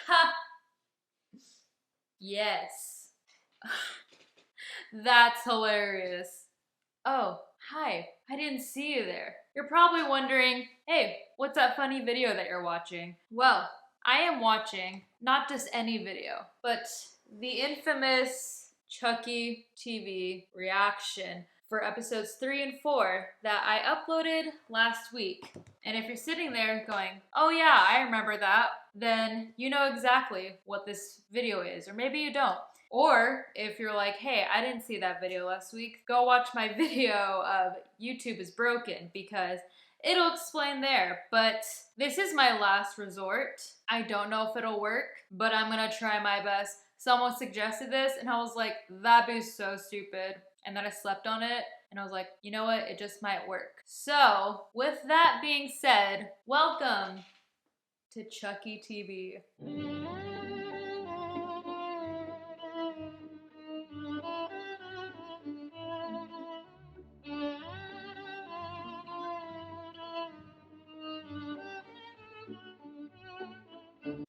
Ha! Yes. That's hilarious. Oh, hi. I didn't see you there. You're probably wondering, hey, what's that funny video that you're watching? Well, I am watching not just any video, but the infamous Chucky TV reaction for episodes 3 and 4 that I uploaded last week. And if you're sitting there going, oh yeah, I remember that, then you know exactly what this video is, or maybe you don't. Or if you're like, hey, I didn't see that video last week, go watch my video of YouTube is broken because it'll explain there. But this is my last resort. I don't know if it'll work, but I'm gonna try my best. Someone suggested this and I was like, that'd be so stupid. And then I slept on it and I was like, you know what, it just might work. So with that being said, welcome to Chucky TV.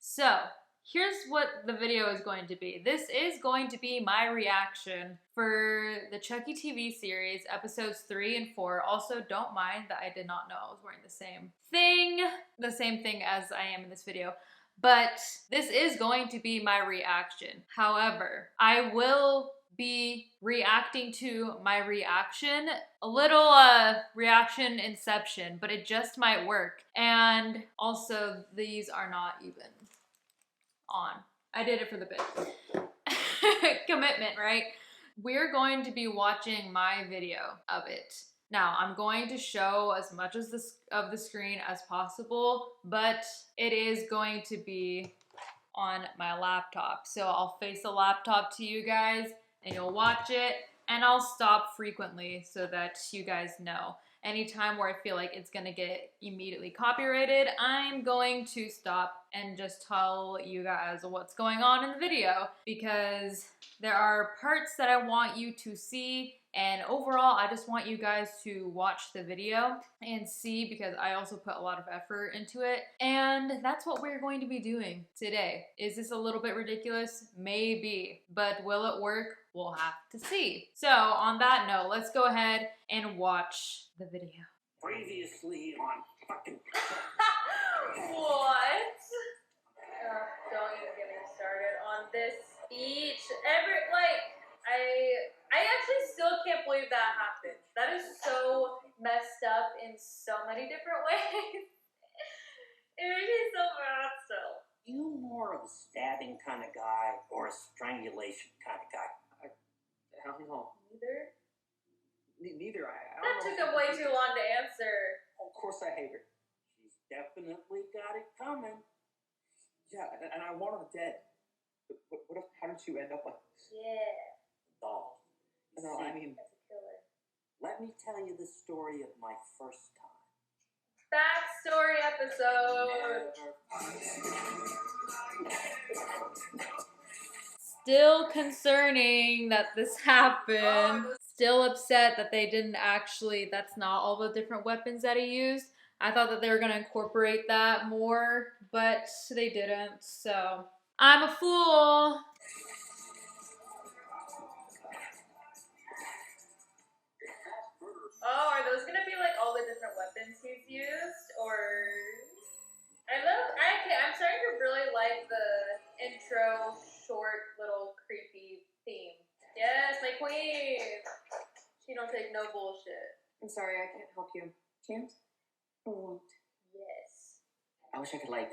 So, here's what the video is going to be. This is going to be my reaction for the Chucky TV series, episodes 3 and 4. Also, don't mind that I did not know I was wearing the same thing as I am in this video. But this is going to be my reaction. However, I will be reacting to my reaction, a little reaction inception, but it just might work. And also, these are not even on. I did it for the bit. Commitment, right? We're going to be watching my video of it. Now, I'm going to show as much as of the screen as possible, but it is going to be on my laptop. So I'll face the laptop to you guys and you'll watch it, and I'll stop frequently so that you guys know. Anytime where I feel like it's gonna get immediately copyrighted, I'm going to stop and just tell you guys what's going on in the video, because there are parts that I want you to see, and overall I just want you guys to watch the video and see, because I also put a lot of effort into it. And that's what we're going to be doing today. Is this a little bit ridiculous? Maybe, but will it work? We'll have to see. So on that note, let's go ahead and watch the video. Previously on fucking What? Don't even get me started on this speech. I actually still can't believe that happened. That is so messed up in so many different ways. It makes me so mad still. You more of a stabbing kind of guy or a strangulation kind of guy? I don't know. Neither? Neither. I That don't took know. him way too long to answer. Of course I hate her. She's definitely got it coming. Yeah, and I want her dead. But what if, how did you end up like this? Yeah. Doll. No, I mean, That's a killer. let me tell you the story of my first time. Backstory episode. Still concerning that this happened. Still upset that they didn't actually, that's not all the different weapons that he used. I thought that they were going to incorporate that more, but they didn't, so I'm a fool. Oh, are those going to be like all the different weapons he's used? Or I'm starting to really like the intro short little creepy theme. Yes, my queen. She don't take no bullshit. I'm sorry, I can't help you. Can't? Or won't? Yes. I wish I could, like...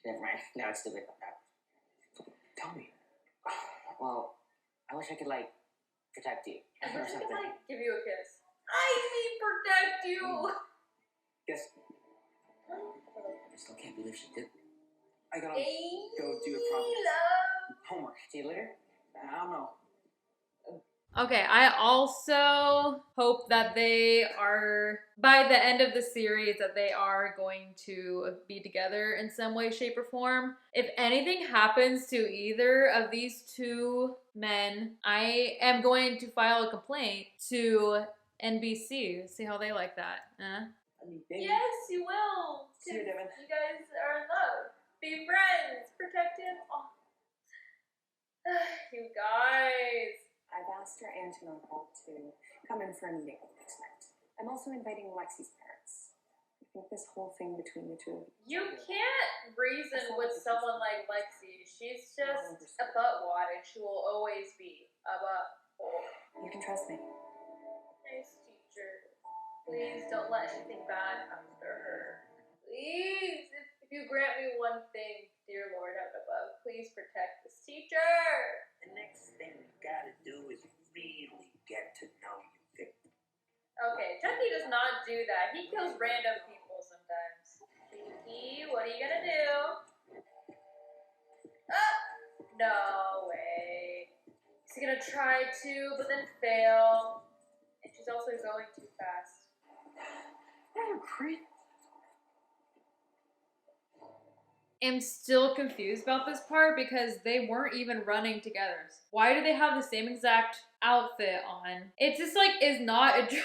Never mind. Now it's stupid. Tell me. Well, I wish I could, like, protect you. I Or wish I could something. like give you a kiss. I mean protect you. Guess I still can't believe she did. I gotta Hey, go do a project. love. Homework. See you later. I don't know. Okay, I also hope that they are, by the end of the series, that they are going to be together in some way, shape, or form. If anything happens to either of these two men, I am going to file a complaint to NBC. See how they like that. I mean, baby. Yes, you will. See you, Devin. You guys are in love. Be friends. Protect him. Oh. You guys. I've asked your aunt and uncle to come in for a meeting next night. I'm also inviting Lexi's parents. I think this whole thing between the two of You can't reason with someone like Lexi. She's just a buttwad, and she will always be a butthole. you can trust me. Nice teacher. Please don't let anything bad happen to her. Please, if you grant me one thing, dear Lord up above, please protect this teacher. The next thing you gotta do is really get to know your victim. Okay, Chucky does not do that. He kills random people sometimes. Chucky, what are you gonna do? Ah! No way. He's gonna try to, but then fail. And she's also going too fast. What a creep. I'm still confused about this part because they weren't even running together. Why do they have the same exact outfit on? It's just like, is not a dress.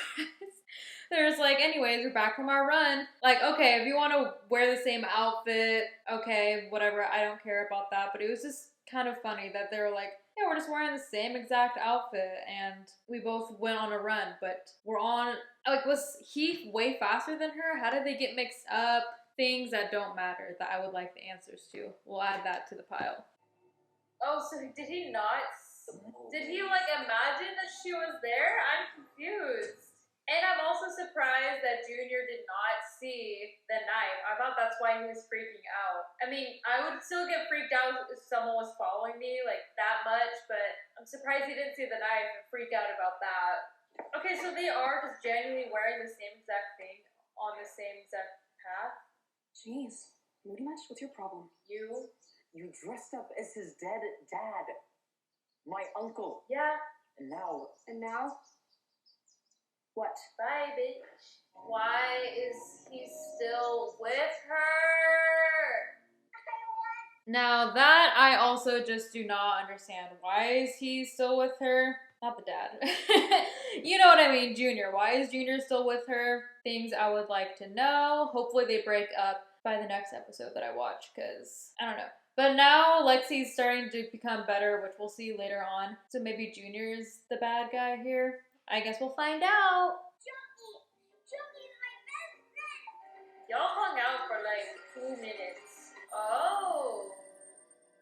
There's like, anyways, we're back from our run. Like, okay, if you want to wear the same outfit, okay, whatever, I don't care about that. But it was just kind of funny that they were like, yeah, we're just wearing the same exact outfit and we both went on a run, but we're on, like, was he way faster than her? How did they get mixed up? Things that don't matter that I would like the answers to. We'll add that to the pile. Oh, so did he not? Did he like imagine that she was there? I'm confused. And I'm also surprised that Junior did not see the knife. I thought that's why he was freaking out. I mean, I would still get freaked out if someone was following me like that much, but I'm surprised he didn't see the knife and freak out about that. Okay, so they are just genuinely wearing the same exact thing on the same exact path. Jeez, moody much? What's your problem? You? You dressed up as his dead dad. My uncle. Yeah. And now... And now? What? Bye, bitch. Why is he still with her? Now that I also just do not understand. Why is he still with her? Not the dad. You know what I mean, Junior. Why is Junior still with her? Things I would like to know. Hopefully they break up by the next episode that I watch, because I don't know. But now Lexi's starting to become better, which we'll see later on. So maybe Junior's the bad guy here. I guess we'll find out. Chucky's my best friend. Y'all hung out for like 2 minutes. Oh.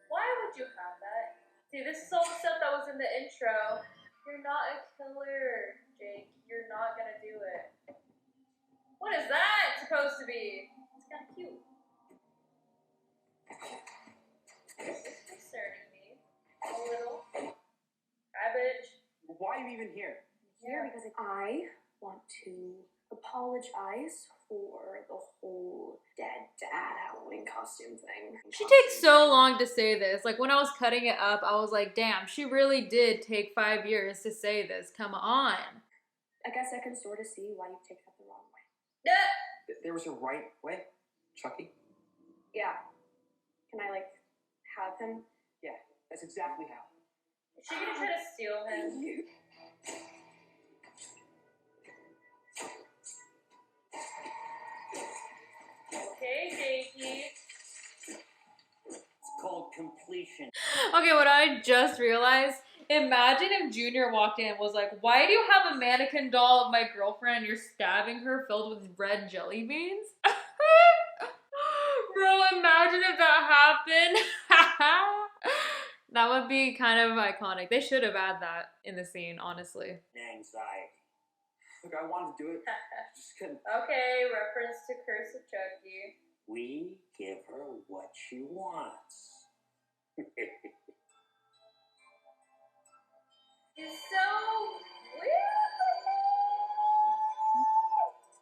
Why would you have that? See, this is all the stuff that was in the intro. You're not a killer, Jake. You're not gonna do it. What is that supposed to be? It's kind of cute. This is concerning me. A little. Hi, bitch. Why are you even here? Here because I want to apologize for the whole dead dad Halloween costume thing. She takes so long to say this. Like, when I was cutting it up, I was like, damn, she really did take 5 years to say this. Come on. I guess I can sort of see why you take that the wrong way. Yeah. There was a right way, Chucky. Yeah. Can I, like, have him? Yeah, that's exactly how. Is she gonna try to steal him? Okay, Jakey. It's called completion. Okay, what I just realized, imagine if Junior walked in and was like, why do you have a mannequin doll of my girlfriend and you're stabbing her filled with red jelly beans? Bro, imagine if that happened. That would be kind of iconic. They should have had that in the scene, honestly. Anxiety. Look, I wanted to do it. I just couldn't. Okay, reference to Curse of Chucky. We give her what she wants. He's so weird.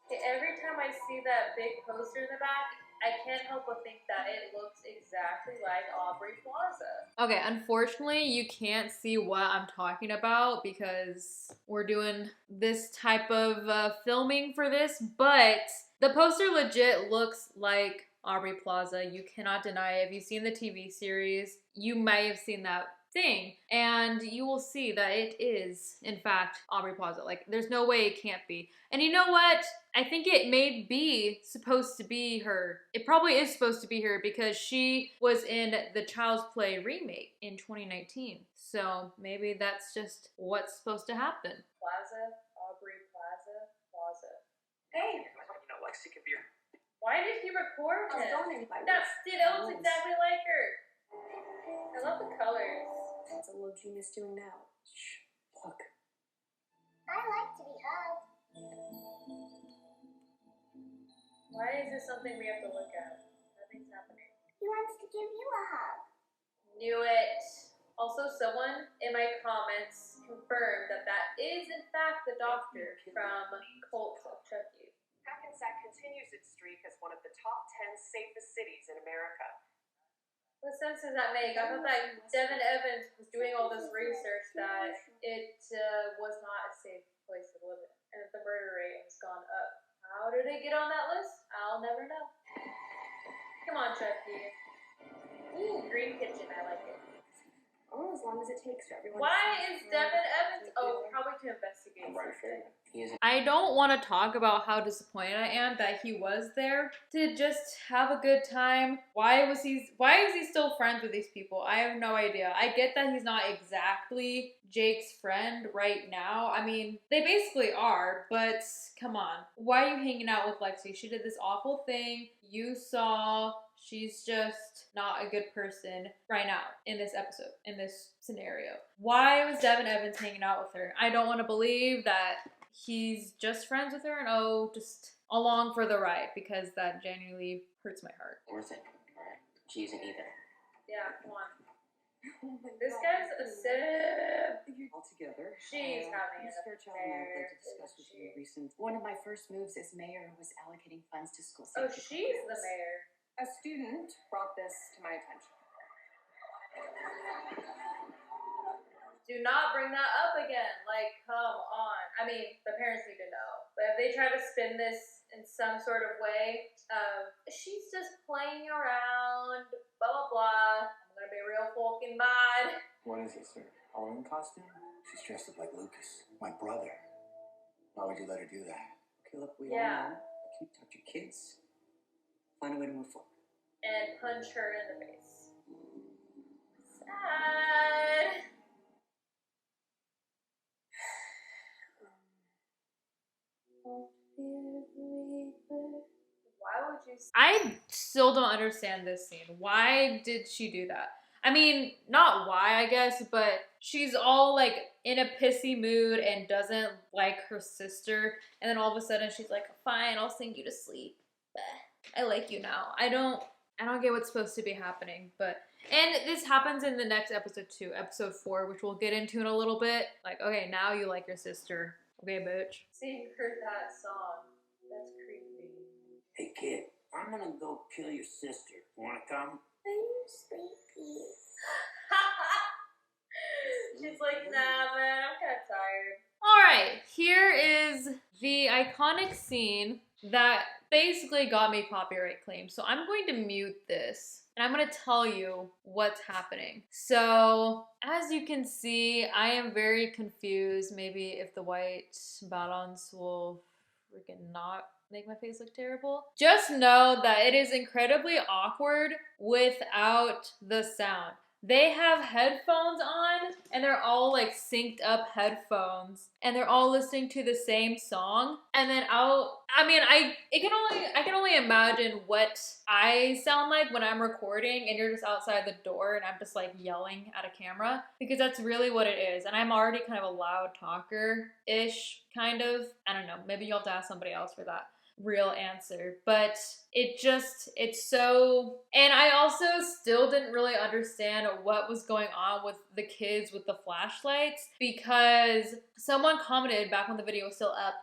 Okay, every time I see that big poster in the back, I can't help but think that it looks exactly like Aubrey Plaza. Okay, unfortunately, you can't see what I'm talking about because we're doing this type of filming for this, but the poster legit looks like Aubrey Plaza. You cannot deny it. If you've seen the TV series, you may have seen that thing, and you will see that it is, in fact, Aubrey Plaza. Like, there's no way it can't be. And you know what? I think it may be supposed to be her. It probably is supposed to be her because she was in the Child's Play remake in 2019. So maybe that's just what's supposed to happen. Plaza, Aubrey Plaza, Plaza. Hey, You know, Lexi can be. why did he record I was him? going by That looks exactly like her. I love the colors. What's a little genius doing now? Shh. Look. I like to be hugged. Why is this something we have to look at? Nothing's happening. He wants to give you a hug. Knew it. Also, someone in my comments confirmed that that is, in fact, the doctor from Cult of Chucky. Hackensack continues its streak as one of the top 10 safest cities in America. What sense does that make? I thought that Devin Evans was doing all this research that it was not a safe place to live in, and that the murder rate has gone up. How did it get on that list? I'll never know. Come on, Chucky. Ooh, green kitchen. I like it. Oh, as long as it takes for everyone. Why is Devin Evans? Oh, probably to investigate I'm right something. here. He is. I don't want to talk about how disappointed I am that he was there to just have a good time. Why is he still friends with these people? I have no idea. I get that he's not exactly Jake's friend right now. I mean, they basically are, but come on. Why are you hanging out with Lexi? She did this awful thing. You saw. She's just not a good person right now in this episode, in this scenario. Why was Devin Evans hanging out with her? I don't want to believe that he's just friends with her and just along for the ride, because that genuinely hurts my heart. Worth it, alright? She isn't either. Yeah, come on. Oh my This God. guy's a sip. All together. She's having an Mr. Chow and I would like to affair, discuss with isn't you she? recent. One of my first moves as mayor was allocating funds to school Oh, safety she's the programs. mayor. A student brought this to my attention. Do not bring that up again. Like, come on. I mean, the parents need to know. But if they try to spin this in some sort of way of, she's just playing around, blah, blah, blah, I'm gonna be real fucking mad. What is it, sir? Halloween costume? She's dressed up like Lucas, my brother. Why would you let her do that? Okay, look, we Yeah. all know. Keep touch your kids. Find a way to move forward. And punch her in the face. Sad. Why would you? I still don't understand this scene. Why did she do that? I mean, not why, I guess, but she's all like in a pissy mood and doesn't like her sister. And then all of a sudden she's like, fine, I'll sing you to sleep. Bleh. I like you now. I don't get what's supposed to be happening, but, and this happens in the next episode too, episode 4, which we'll get into in a little bit. Like, okay, now you like your sister. Okay, bitch. Sing her that song. That's creepy. Hey kid, I'm gonna go kill your sister. Wanna come? I'm sleepy. She's like, nah, man, I'm kind of tired. All right, here is the iconic scene that basically got me copyright claim. So I'm going to mute this and I'm going to tell you what's happening. So as you can see, I am very confused. Maybe if the white balance will freaking not make my face look terrible. Just know that it is incredibly awkward without the sound. They have headphones on and they're all like synced up headphones and they're all listening to the same song. And then I can only imagine what I sound like when I'm recording and you're just outside the door and I'm just like yelling at a camera, because that's really what it is. And I'm already kind of a loud talker-ish, kind of. I don't know, maybe you'll have to ask somebody else for that real answer, but it's so, and I also still didn't really understand what was going on with the kids with the flashlights, because someone commented back when the video was still up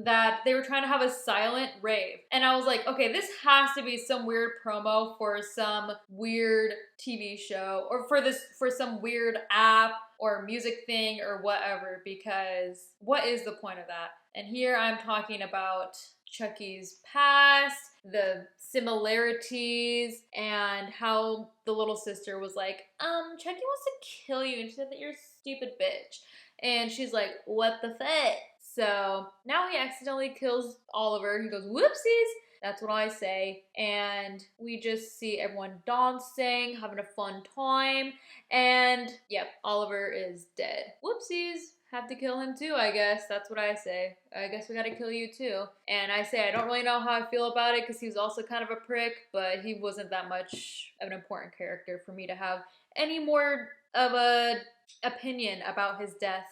that they were trying to have a silent rave, and I was like, okay, this has to be some weird promo for some weird TV show or for some weird app or music thing or whatever, because what is the point of that? And here I'm talking about Chucky's past, the similarities, and how the little sister was like, Chucky wants to kill you, and she said that you're a stupid bitch. And she's like, what the fuck? So now he accidentally kills Oliver. He goes, whoopsies. That's what I say. And we just see everyone dancing, having a fun time. And yep, Oliver is dead. Whoopsies. Have to kill him too, I guess. That's what I say. I guess we gotta kill you too. And I say I don't really know how I feel about it because he was also kind of a prick, but he wasn't that much of an important character for me to have any more of a opinion about his death,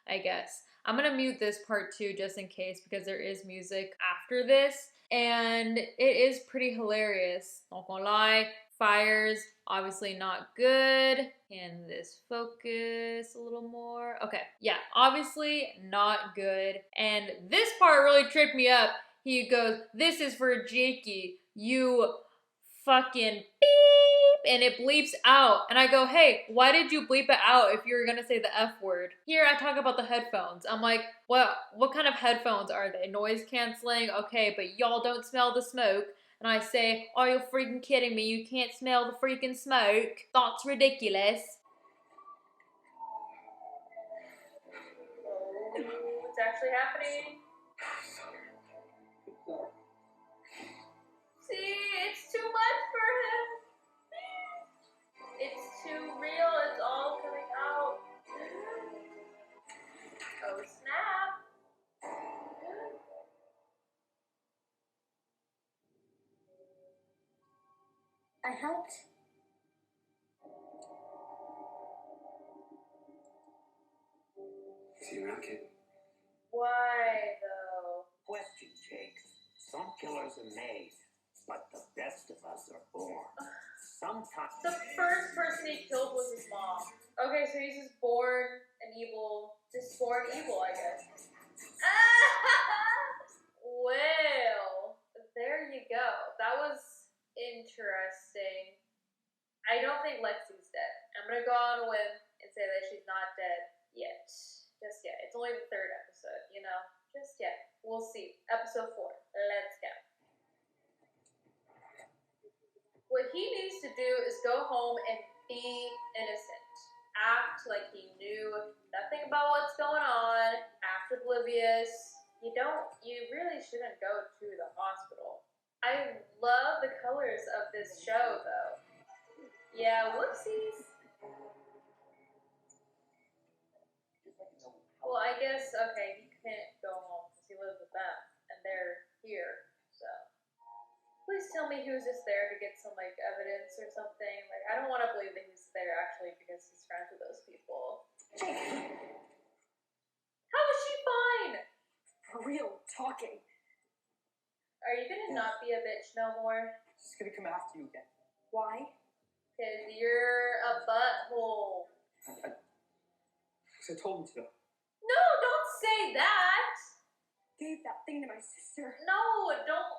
I guess. I'm gonna mute this part too just in case because there is music after this. And it is pretty hilarious. Not gonna lie. Fires, obviously not good. Can this focus a little more? Okay, yeah, obviously not good. And this part really tripped me up. He goes, this is for Jakey, you fucking beep, and it bleeps out. And I go, hey, why did you bleep it out if you were gonna say the F word? Here I talk about the headphones. I'm like, what kind of headphones are they? Noise canceling? Okay, but y'all don't smell the smoke. And I say, are you freaking kidding me? You can't smell the freaking smoke. That's ridiculous. Oh, it's actually happening. See, it's too much for him. It's too real. It's all coming out. Oh, snap. I helped. See you around, kid. Why, though? Question, Jake. Some killers are made, but the best of us are born. Sometimes. The first person he killed was his mom. Okay, so he's just born an evil, just born evil, I guess. Well, there you go. That was interesting. I don't think Lexi's dead. I'm gonna go on a whim and say that she's not dead yet. Just yet. It's only the 3rd episode, you know? Just yet. We'll see. Episode 4. Let's go. What he needs to do is go home and be innocent. Act like he knew nothing about what's going on. Act oblivious. You really shouldn't go to the hospital. I love the colors of this show, though. Yeah, whoopsies. Well, I guess, okay, he can't go home because he lives with them, and they're here, so. Please tell me he was just there to get some, like, evidence or something. Like, I don't want to believe that he's there, actually, because he's friends with those people. How is she fine? For real, talking. Are you gonna not be a bitch no more? She's gonna come after you again. Why? Because you're a butthole. Because I told him to. No, don't say that! Gave that thing to my sister. No, don't.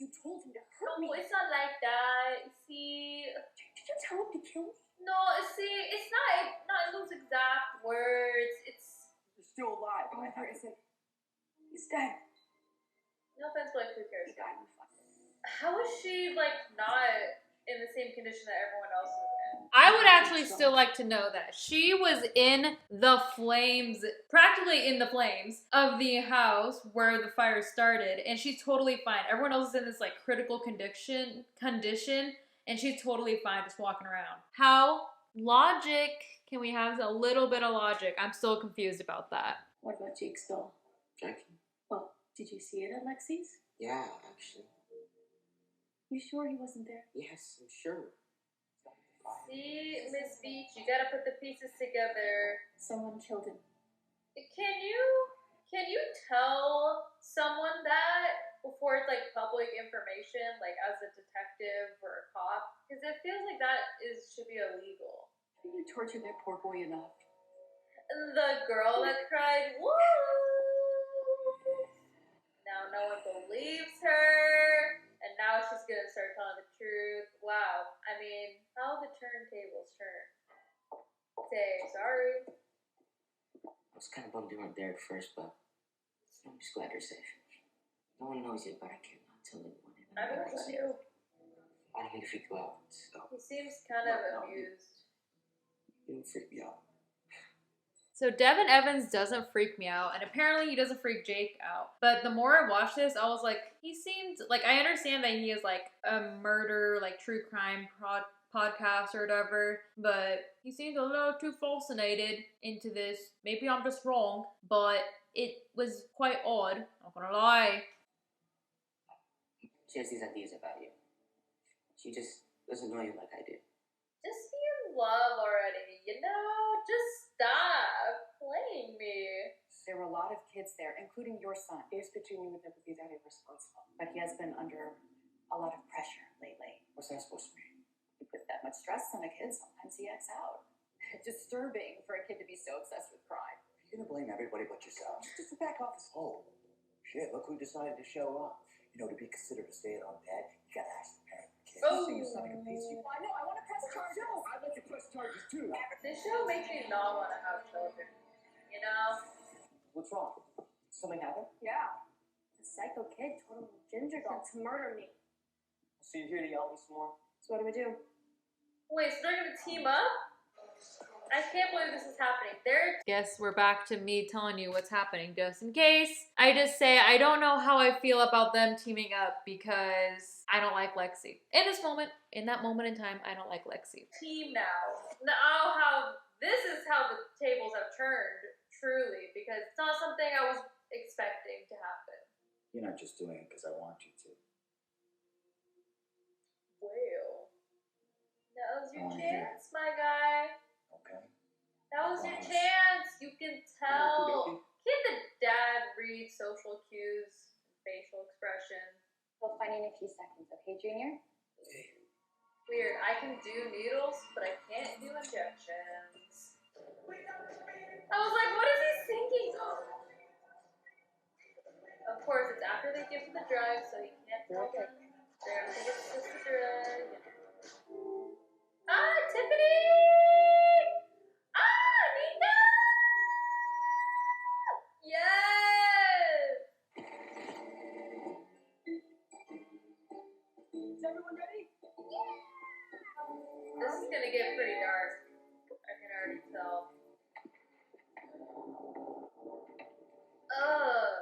You told him to hurt No, me. it's not like that. See, Did you tell him to kill me? no, see, it's not in those exact words. It's You're still alive. And I Oliver have to. isn't. He's dead. no offense, but like, who cares? He died in the fire. How is she like not in the same condition that everyone else is in? I would actually still like to know that she was in the flames, practically in the flames of the house where the fire started, and she's totally fine. Everyone else is in this like critical condition, and she's totally fine just walking around. How? Logic. Can we have a little bit of logic? I'm still confused about that. What about Jake's doll? Jackie? Well, did you see it at Lexi's? Yeah, actually. You sure he wasn't there? Yes, I'm sure. See, Miss Beach, you gotta put the pieces together. Someone killed him. Can you tell someone that before it's like public information, like as a detective or a cop? Because it feels like that should be illegal. You tortured that poor boy enough. The girl that cried, woo! Now no one believes her, and now she's gonna start telling the truth. Wow, I mean, how the turntables turn. Say sorry. I was kind of bummed you weren't there at first, but I'm just glad you're safe. No one knows it, but I cannot tell anyone. I don't know. I don't mean to freak you out. Stop. He seems kind of No, amused. You don't freak me out. So Devin Evans doesn't freak me out, and apparently he doesn't freak Jake out. But the more I watched this, I was like, he seemed like, I understand that he is like a murder, like true crime podcast or whatever, but he seemed a little too fascinated into this. Maybe I'm just wrong, but it was quite odd. Not gonna lie. She has these ideas about you. She just doesn't know you like I do. Just be in love already, you know? Just stop playing me. There were a lot of kids there, including your son. His Petunia would never be that irresponsible. But he has been under a lot of pressure lately. What's that supposed to mean? You put that much stress on a kid, sometimes he acts out. Disturbing for a kid to be so obsessed with crime. You're gonna blame everybody but yourself. Just the back office. Oh, shit, look who decided to show up. You know, to be considered a stay-at-home dad, you gotta ask the parent of the kid. Oh. You son like a piece of... I know, I want to press charges. I'd like to press charges too. This show makes me not want to have children, you know? What's wrong? Something happened? Yeah. The psycho kid told a little ginger girl to murder me. So you're here to yell at me some more? So what do we do? Wait, so they're gonna team up? I can't believe this is happening. Guess we're back to me telling you what's happening just in case. I just say I don't know how I feel about them teaming up because I don't like Lexi. In this moment, in that moment in time, I don't like Lexi. Team now. Now this is how the tables have turned, truly, because it's not something I was expecting to happen. You're not just doing it because I want you to. Well, that was your I wanna hear chance, my guy. Okay? That was your Promise. chance. You can tell. Okey-dokey. Can the dad read social cues, facial expression? We'll find you in a few seconds, okay, Junior? Weird. I can do needles, but I can't do injections. I was like, what is he thinking? Of course, it's after they give him the drug, so he can't tell them. They're gonna think it's just a drug. Ah, Tiffany! Ah, Nina! Yes! Is everyone ready? This is gonna get pretty dark. I can already tell. Ugh.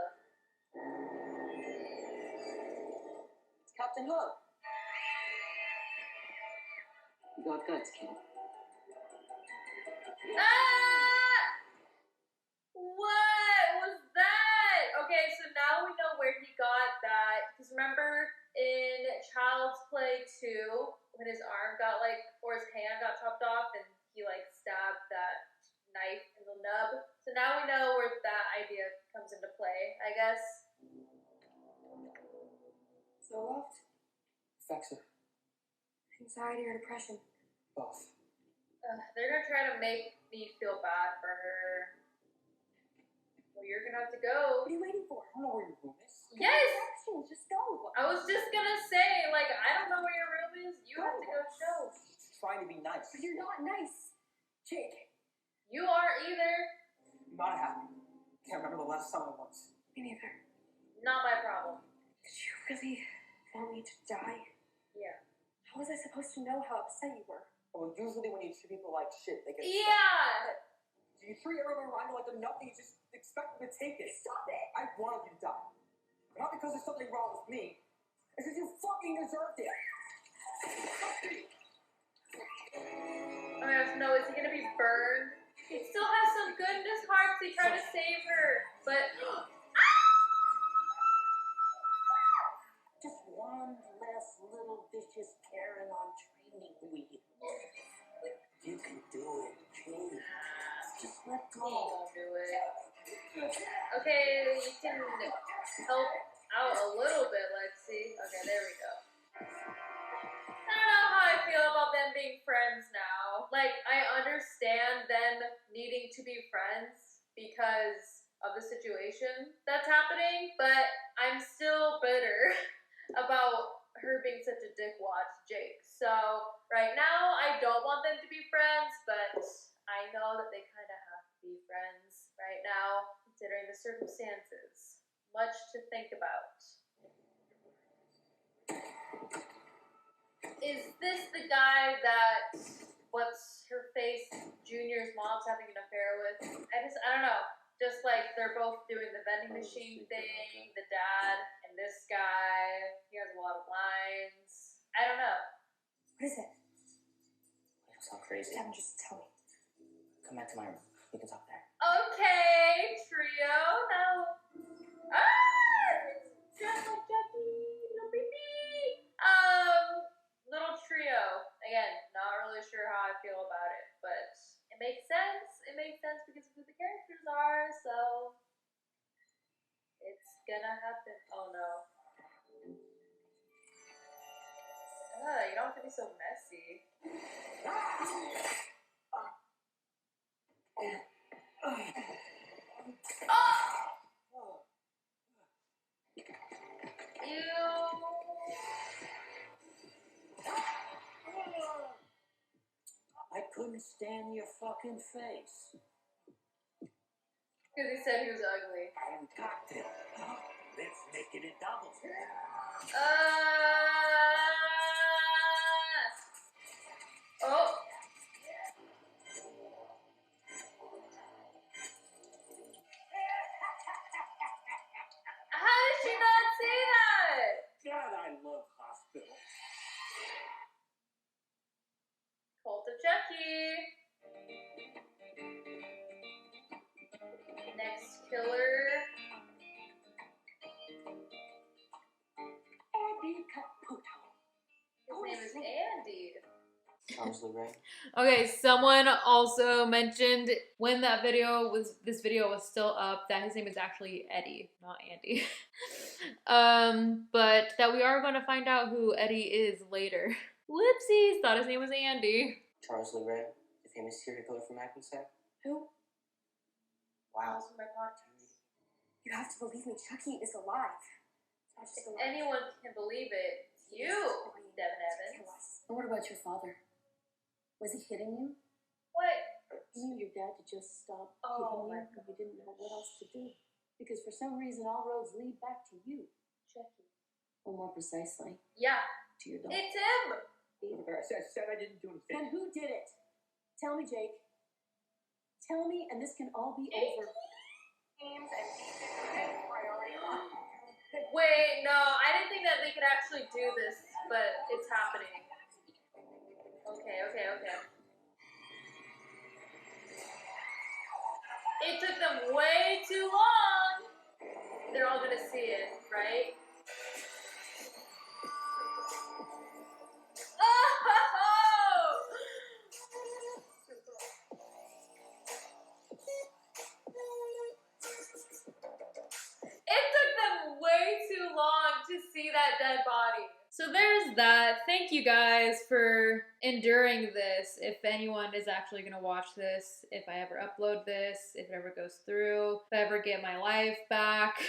It's Captain Hook. You got guts, kid. Ah! What was that? Okay, so now we know where he got that. Because remember in Child's Play 2, when his arm got or his hand got chopped off and he stabbed that knife in the nub. So now we know where that idea comes into play, I guess. So loved. Affects her. Anxiety or depression. Both. They're gonna try to make me feel bad for her. Well, you're gonna have to go. What are you waiting for? I don't know where your room is. Yes! Directions, just go. I was just gonna say, I don't know where your room is. You have to go show. Trying to be nice. But you're not nice. Jake. You aren't either. I'm not happy. Can't remember the last time I was. Me neither. Not my problem. Did you really want me to die? Yeah. How was I supposed to know how upset you were? Well, usually when you treat people like shit, they get Yeah! You treat everyone around you like they're nothing, you just expect them to take it. Stop it! I wanted you to die. But not because there's something wrong with me. It's because you fucking deserved it. Oh my gosh, no, is he gonna be burned? He still has some good in his heart because he tried to save her, but... Just one less little vicious Karen on training wheel. You can do it, Jake. Just let He go. won't do it. Okay, you can help out a little bit, Lexi. Okay, there we go. I don't know how I feel about them being friends now. I understand them needing to be friends because of the situation that's happening, but I'm still bitter about her being such a dickwad to Jake. So, right now, I don't want them to be friends, but I know that they kind of have to be friends right now, considering the circumstances. Much to think about. Is this the guy that what's her face Junior's mom's having an affair with? I don't know. Just like they're both doing the vending machine thing, the dad and this guy. He has a lot of lines. I don't know. What is it? It'll sound crazy. Devin, just tell me. Come back to my room. We can talk there. Okay, trio. Now, just like Chucky, little baby. Little trio. Again, not really sure how I feel about it, but it makes sense. It makes sense because of who the characters are, so it's gonna happen. Oh no. You don't have to be so messy. Ew. I couldn't stand your fucking face. Because he said he was ugly. And cocktail. Let's make it a double. Oh. How did she not see that? God, I love hospitals. Cult of Chucky. Next killer. Andy Caputo. His name is Andy. Charles Lee Ray. Okay, someone also mentioned when this video was still up that his name is actually Eddie, not Andy. But that we are going to find out who Eddie is later. Whoopsies, thought his name was Andy. Charles Lee Ray, the famous serial killer from Hackensack. Who? Wow. Also my podcast. You have to believe me. Chucky is alive. It's not just If alive. anyone can believe it, it's you, Devin Evans. And what about your father? Was he hitting you? What? You and your dad to just stop Oh hitting my you when you didn't know what else to do. Because for some reason, all roads lead back to you. Chucky. Or more precisely, Yeah, to your dog. it's him. I said I didn't do anything. Then who did it? Tell me, Jake. Tell me, and this can all be Jake? over. Games and take priority on. Wait, no, I didn't think that they could actually do this, but it's happening. Okay. It took them way too long. They're all gonna see it, right? Oh! It took them way too long to see that dead body. So there's that. Thank you guys for enduring this. If anyone is actually going to watch this, if I ever upload this, if it ever goes through, if I ever get my life back.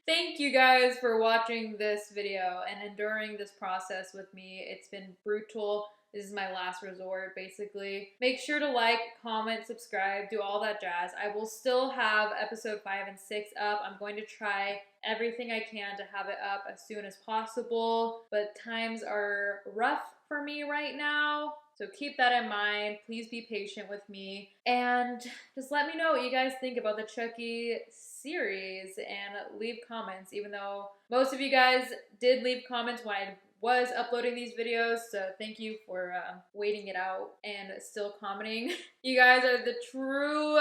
Thank you guys for watching this video and enduring this process with me. It's been brutal. This is my last resort, basically. Make sure to like, comment, subscribe, do all that jazz. I will still have episode 5 and 6 up. I'm going to try everything I can to have it up as soon as possible, but times are rough for me right now. So keep that in mind. Please be patient with me. And just let me know what you guys think about the Chucky series and leave comments, even though most of you guys did leave comments when I was uploading these videos, so thank you for waiting it out and still commenting. You guys are the true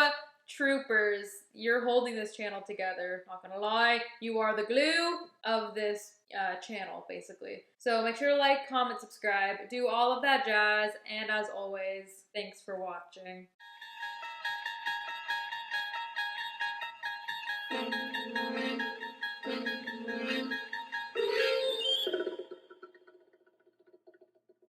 troopers. You're holding this channel together, not gonna lie. You are the glue of this channel, basically. So make sure to like, comment, subscribe, do all of that jazz, and as always, thanks for watching.